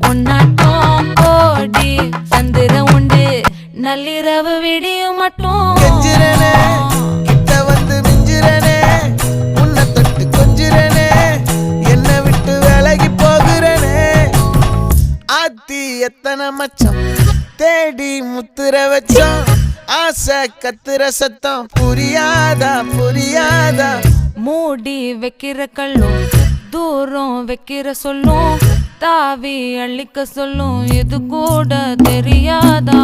உன்னாட்டம் கோடி சந்திர உண்டு நள்ளிரவு விடியும் மட்டும் கெஞ்சிரனே கிட்ட வந்து மிஞ்சிரனே உன்னை தொட்டு கொஞ்சிரனே என்ன விட்டு விலகி போகிறனே ஆத்தி எத்தனை மச்சம் தேடி முத்துற வச்சோம் ஆசை கத்துற சத்தம் புரியாதா புரியாதா மூடி வைக்கிற கல்லும் தூரம் வைக்கிற சொல்லும் தாவி அள்ளிக்க சொல்லும் இது கூட தெரியாதா